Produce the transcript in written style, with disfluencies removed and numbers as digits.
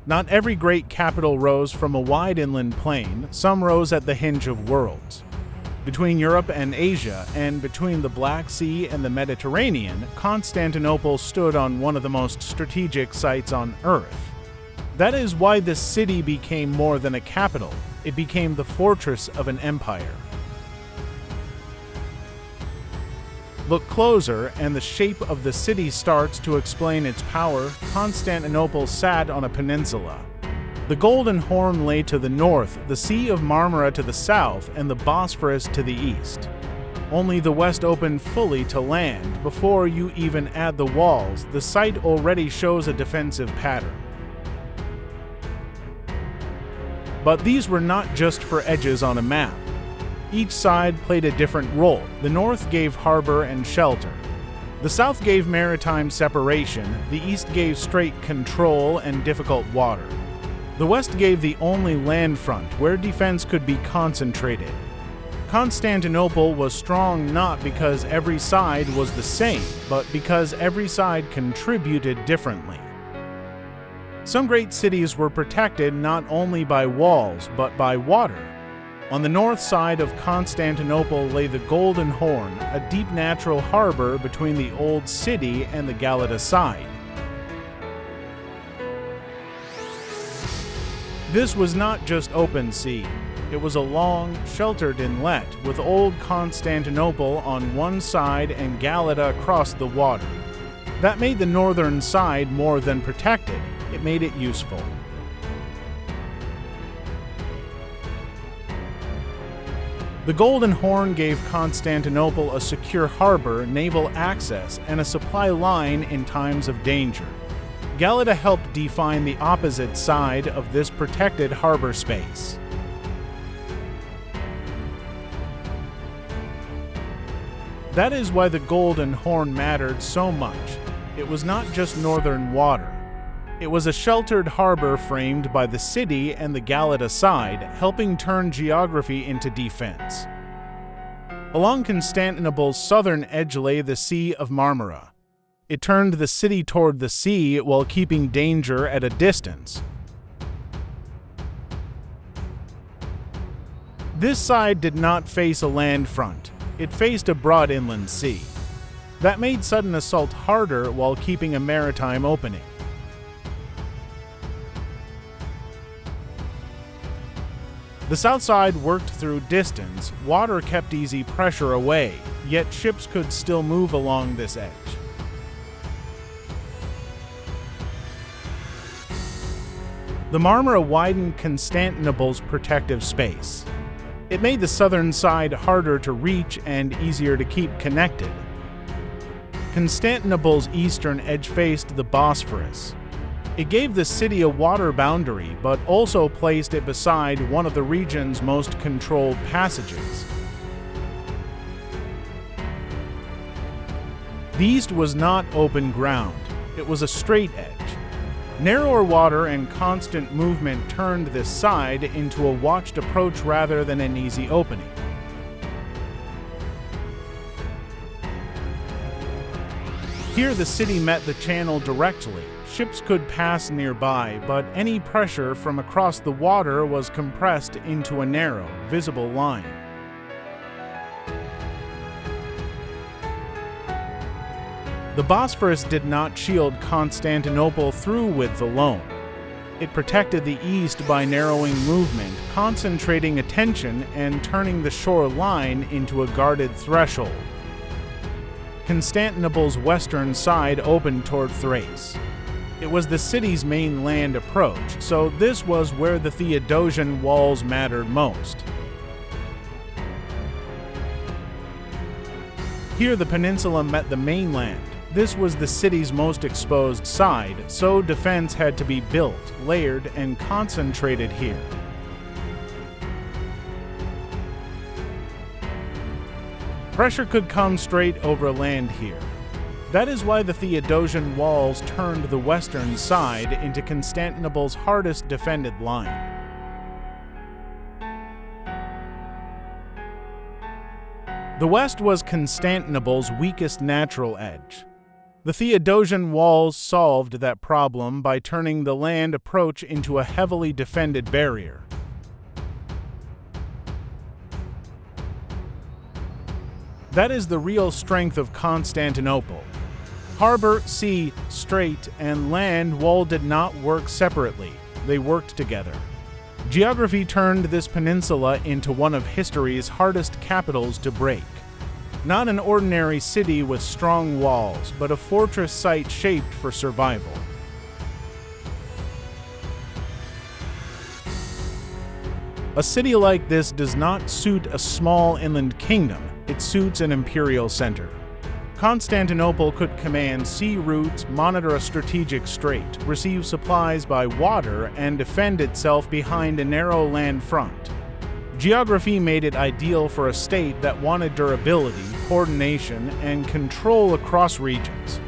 Not every great capital rose from a wide inland plain, some rose at the hinge of worlds. Between Europe and Asia, and between the Black Sea and the Mediterranean, Constantinople stood on one of the most strategic sites on Earth. That is why this city became more than a capital. It became the fortress of an empire. Look closer, and the shape of the city starts to explain its power. Constantinople sat on a peninsula. The Golden Horn lay to the north, the Sea of Marmara to the south, and the Bosphorus to the east. Only the west opened fully to land. Before you even add the walls, the site already shows a defensive pattern. But these were not just for edges on a map. Each side played a different role. The north gave harbor and shelter. The south gave maritime separation. The east gave strait control and difficult water. The west gave the only land front where defense could be concentrated. Constantinople was strong not because every side was the same, but because every side contributed differently. Some great cities were protected not only by walls, but by water. On the north side of Constantinople lay the Golden Horn, a deep natural harbor between the old city and the Galata side. This was not just open sea. It was a long, sheltered inlet with old Constantinople on one side and Galata across the water. That made the northern side more than protected. It made it useful. The Golden Horn gave Constantinople a secure harbor, naval access, and a supply line in times of danger. Galata helped define the opposite side of this protected harbor space. That is why the Golden Horn mattered so much. It was not just northern water. It was a sheltered harbor framed by the city and the Galata side, helping turn geography into defense. Along Constantinople's southern edge lay the Sea of Marmara. It turned the city toward the sea while keeping danger at a distance. This side did not face a land front. It faced a broad inland sea. That made sudden assault harder while keeping a maritime opening. The south side worked through distance. Water kept easy pressure away, yet ships could still move along this edge. The Marmara widened Constantinople's protective space. It made the southern side harder to reach and easier to keep connected. Constantinople's eastern edge faced the Bosphorus. It gave the city a water boundary, but also placed it beside one of the region's most controlled passages. The east was not open ground. It was a straight edge. Narrower water and constant movement turned this side into a watched approach rather than an easy opening. Here the city met the channel directly. Ships could pass nearby, but any pressure from across the water was compressed into a narrow, visible line. The Bosphorus did not shield Constantinople through width alone. It protected the east by narrowing movement, concentrating attention, and turning the shoreline into a guarded threshold. Constantinople's western side opened toward Thrace. It was the city's main land approach, so this was where the Theodosian walls mattered most. Here the peninsula met the mainland. This was the city's most exposed side, so defense had to be built, layered, and concentrated here. Pressure could come straight over land here. That is why the Theodosian walls turned the western side into Constantinople's hardest defended line. The west was Constantinople's weakest natural edge. The Theodosian walls solved that problem by turning the land approach into a heavily defended barrier. That is the real strength of Constantinople. Harbor, sea, strait, and land wall did not work separately. They worked together. Geography turned this peninsula into one of history's hardest capitals to break. Not an ordinary city with strong walls, but a fortress site shaped for survival. A city like this does not suit a small inland kingdom, it suits an imperial center. Constantinople could command sea routes, monitor a strategic strait, receive supplies by water, and defend itself behind a narrow land front. Geography made it ideal for a state that wanted durability, coordination, and control across regions.